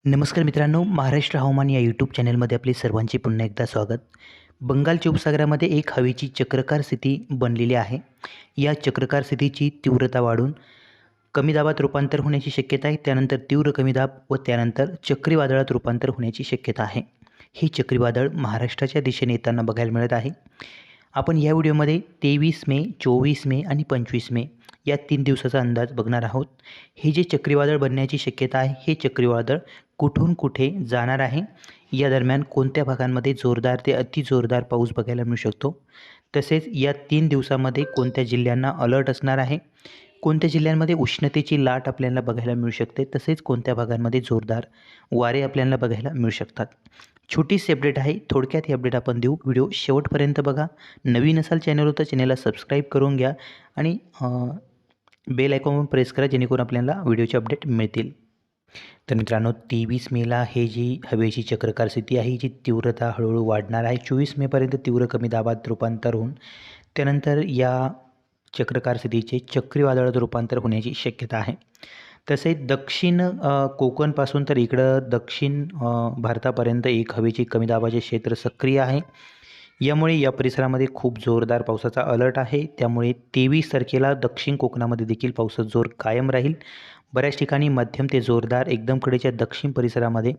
नमस्कार मित्रांनो, महाराष्ट्र हवामान या यूट्यूब चॅनलमध्ये आपले सर्वांचे पुन्हा एकदा स्वागत. बंगालच्या उपसागरामध्ये एक हवेची चक्राकार स्थिती बनलेली आहे. या चक्राकार स्थितीची तीव्रता वाढून कमी दाबात रूपांतर होण्याची शक्यता आहे. त्यानंतर तीव्र कमी दाब व त्यानंतर चक्रीवादळात रूपांतर होण्याची शक्यता आहे. हे चक्रीवादळ महाराष्ट्राच्या दिशेने येताना बघायला मिळत आहे. आपण या व्हिडिओमध्ये 23 मे, 24 मे आणि 25 मे या 3 दिवसाचा अंदाज बघणार आहोत. हे जे चक्रीवादळ बनण्याची शक्यता आहे, हे चक्रीवादळ कुठून कुठे जाणार आहे, या दरम्यान कोणत्या भागांमध्ये जोरदार ते अतिजोरदार पाऊस बघायला मिळू शकतो. तसेच या 3 दिवसामध्ये कोणत्या जिल्ह्यांना अलर्ट असणार आहे, कोणत्या जिल्ह्यांमध्ये उष्णतेची लाट आपल्याला बघायला मिळू शकते, तसेच कोणत्या भागांमध्ये जोरदार वारे आपल्याला बघायला मिळू शकतात. छोटीशी अपडेट आहे, थोडक्यात ही अपडेट आपण देऊ. व्हिडिओ शेवटपर्यंत बघा. नवीन असाल चॅनलवर तर चॅनलला सबस्क्राईब करून घ्या आणि बेल आयकॉन प्रेस करा, जेणेकरून आपल्याला व्हिडिओचे अपडेट मिळतील. तर मित्रांनो, 23 मेला हे जी हवेची चक्राकार स्थिती आहे, जी तीव्रता हळूहळू वाढणार आहे. 24 मेपर्यंत तीव्र कमी दाबात रूपांतर होऊन त्यानंतर या चक्राकार स्थितीचे चक्रीवादळात रूपांतर होण्याची शक्यता आहे. तसेच दक्षिण कोकणपासून तर इकडं दक्षिण भारतापर्यंत एक हवेची कमी दाबाचे क्षेत्र सक्रिय आहे. यामुळे या परिसरामध्ये खूप जोरदार पावसाचा अलर्ट आहे. त्यामुळे 23 तारखेला दक्षिण कोकणामध्ये देखील पावसाचा जोर कायम राहील. बऱ्याच ठिकाणी मध्यम ते जोरदार एकदम कडेच्या दक्षिण परिसरामध्ये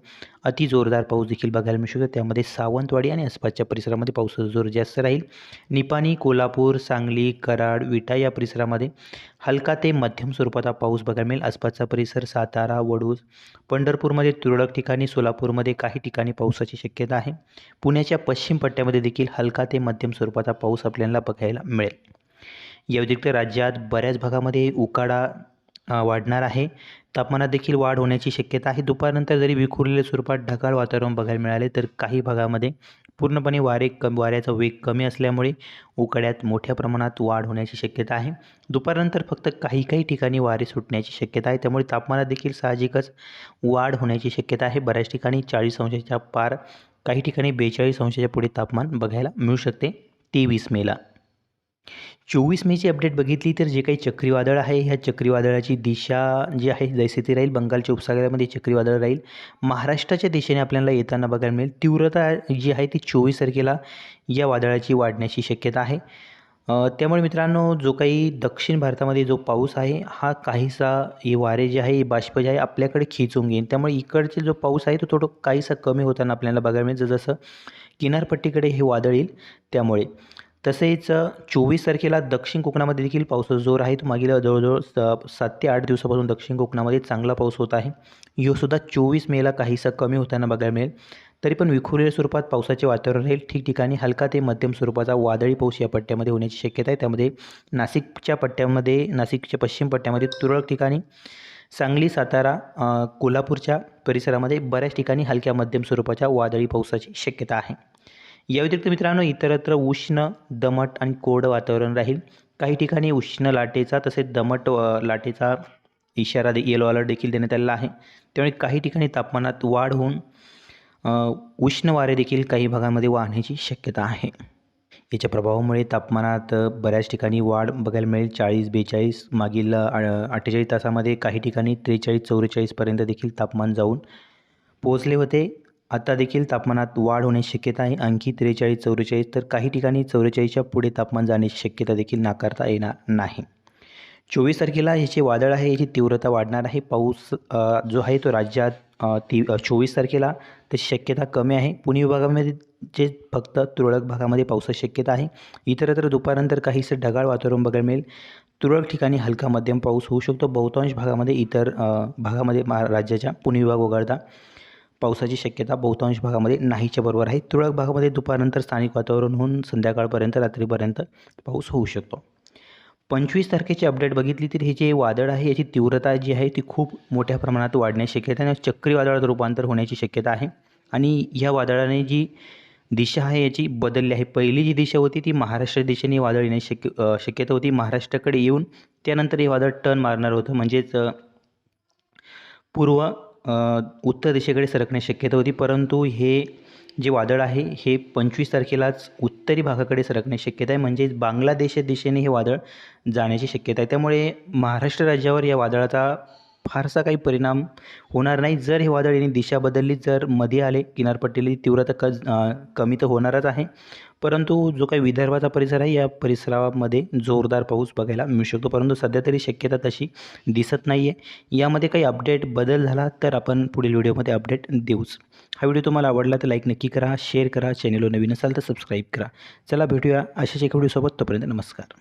अतिजोरदार पाऊस देखील बघायला मिळू शकतो. त्यामध्ये सावंतवाडी आणि आसपासच्या परिसरामध्ये पावसाचा जोर जास्त राहील. निपाणी, कोल्हापूर, सांगली, कराड, विटा या परिसरामध्ये हलका ते मध्यम स्वरूपाचा पाऊस बघायला मिळेल. आसपासचा परिसर सातारा, वडूज, पंढरपूरमध्ये तुरळक ठिकाणी, सोलापूरमध्ये काही ठिकाणी पावसाची शक्यता आहे. पुण्याच्या पश्चिम पट्ट्यामध्ये देखील हलका ते मध्यम स्वरूपाचा पाऊस आपल्याला बघायला मिळेल. या व्यतिरिक्त राज्यात बऱ्याच भागामध्ये उकाडा वाढणार आहे. तापमानात देखील वाढ होण्याची शक्यता आहे. दुपारनंतर जरी विखुरलेल्या स्वरूपात ढगाळ वातावरण बघायला मिळाले, तर काही भागामध्ये पूर्णपणे वाऱ्याचा वेग कमी असल्यामुळे उकाड्यात मोठ्या प्रमाणात वाढ होण्याची शक्यता आहे. दुपारनंतर फक्त काही ठिकाणी वारे सुटण्याची शक्यता आहे. त्यामुळे तापमानात देखील साहजिकच वाढ होण्याची शक्यता आहे. बऱ्याच ठिकाणी 40 अंशाच्या पार, काही ठिकाणी 42 अंशाच्या पुढे तापमान बघायला मिळू शकते 23 मेला. 24 मेची अपडेट बघितली तर जे काही चक्रीवादळ आहे, ह्या चक्रीवादळाची दिशा जी आहे जैसे ती राहील. बंगालच्या उपसागरामध्ये चक्रीवादळ राहील. महाराष्ट्राच्या दिशेने आपल्याला येताना बघायला मिळेल. तीव्रता जी आहे ती 24 तारखेला या वादळाची वाढण्याची शक्यता आहे. त्यामुळे मित्रांनो, जो काही दक्षिण भारतामध्ये जो पाऊस आहे, हा काहीसा हे वारे जे आहे, हे बाष्प जे आहे आपल्याकडे खेचून घेईन. त्यामुळे इकडचे जो पाऊस आहे तो थोडं काहीसा कमी होताना आपल्याला बघायला मिळेल, जसं किनारपट्टीकडे हे वादळ येईल त्यामुळे. तसेच 24 तारखेला दक्षिण कोकणामध्ये देखील पावसाचा जोर आहे. तो मागील जवळजवळ 7 ते 8 दिवसापासून दक्षिण कोकणामध्ये चांगला पाऊस होत आहे. ह्योसुद्धा 24 मेला काहीसा कमी होताना बघायला मिळेल. तरी पण विखुरलेल्या स्वरूपात पावसाचे वातावरण राहील. ठिकठिकाणी हलका ते मध्यम स्वरूपाचा वादळी पाऊस या पट्ट्यामध्ये होण्याची शक्यता आहे. त्यामध्ये नाशिकच्या पट्ट्यामध्ये, नाशिकच्या पश्चिम पट्ट्यामध्ये तुरळक ठिकाणी, सांगली, सातारा, कोल्हापूरच्या परिसरामध्ये बऱ्याच ठिकाणी हलक्या मध्यम स्वरूपाच्या वादळी पावसाची शक्यता आहे. या व्यतिरिक्त मित्रांनो, इतरत्र उष्ण, दमट आणि कोरडं वातावरण राहील. काही ठिकाणी उष्ण लाटेचा तसेच दमट लाटेचा इशारा येलो अलर्ट देखील देण्यात आलेला आहे. त्यामुळे काही ठिकाणी तापमानात वाढ होऊन उष्ण वारे देखील काही भागांमध्ये वाहण्याची शक्यता आहे. याच्या प्रभावामुळे तापमानात बऱ्याच ठिकाणी वाढ बघायला मिळेल. 40-42 मागील 48 तासामध्ये काही ठिकाणी 43-44 पर्यंत देखील तापमान जाऊन पोहोचले होते. आता देखील तापमानात वाढ होण्याची शक्यता आहे. आणखी 43-44, तर काही ठिकाणी 44च्या पुढे तापमान जाण्याची शक्यता देखील नाकारता येणार नाही. 24 तारखेला ह्याचे वादळ आहे, याची तीव्रता वाढणार आहे. पाऊस जो आहे तो राज्यात 24 तारखेला तशी शक्यता कमी आहे. पुणे विभागामध्ये जे फक्त तुरळक भागामध्ये पावसाची शक्यता आहे. इतरत्र दुपारनंतर काहीसं ढगाळ वातावरण बघायला मिळेल. तुरळक ठिकाणी हलका मध्यम पाऊस होऊ शकतो. बहुतांश भागामध्ये, इतर भागामध्ये राज्याच्या पुणे विभाग वगळता पावसाची शक्यता बहुतांश भागामध्ये नाहीच्या बरोबर आहे. तुरळक भागामध्ये दुपारनंतर स्थानिक वातावरण होऊन संध्याकाळपर्यंत, रात्रीपर्यंत पाऊस होऊ शकतो. 25 तारखेची अपडेट बघितली तर हे जे वादळ आहे, याची तीव्रता जी आहे ती खूप मोठ्या प्रमाणात वाढण्याची शक्यता आहे. चक्रीवादळात रूपांतर होण्याची शक्यता आहे. आणि या वादळाने जी दिशा आहे याची बदलली आहे. पहिली जी दिशा होती ती महाराष्ट्र दिशेने वादळ येण्याची शक्यता होती. महाराष्ट्राकडे येऊन त्यानंतर हे वादळ टर्न मारणार होतं, म्हणजेच पूर्व उत्तर दिशेकडे सरकण्याची शक्यता होती. परंतु हे जे वादळ आहे हे 25 तारखेलाच उत्तरी भागाकडे सरकण्याची शक्यता आहे, म्हणजेच बांगलादेश दिशेने हे वादळ जाण्याची शक्यता आहे. त्यामुळे महाराष्ट्र राज्यावर या वादळाचा फारसा काही परिणाम होणार नाही. जर हे वादळ याने दिशा बदलली, जर मध्ये आले किनारपट्टीला तीव्रता कमी तर होणारच आहे, परंतु जो काही विदर्भाचा परिसर आहे या परिसरामध्ये जोरदार पाऊस बघायला मिळू शकतो. परंतु सध्या तरी शक्यता तशी दिसत नाही आहे. यामध्ये काही अपडेट बदल झाला तर आपण पुढील व्हिडिओमध्ये अपडेट देऊच. हा व्हिडिओ तुम्हाला आवडला तर लाईक नक्की करा, शेअर करा, चॅनलवर नवीन असाल तर सबस्क्राईब करा. चला भेटूया अशाच एका व्हिडिओसोबत. तोपर्यंत नमस्कार.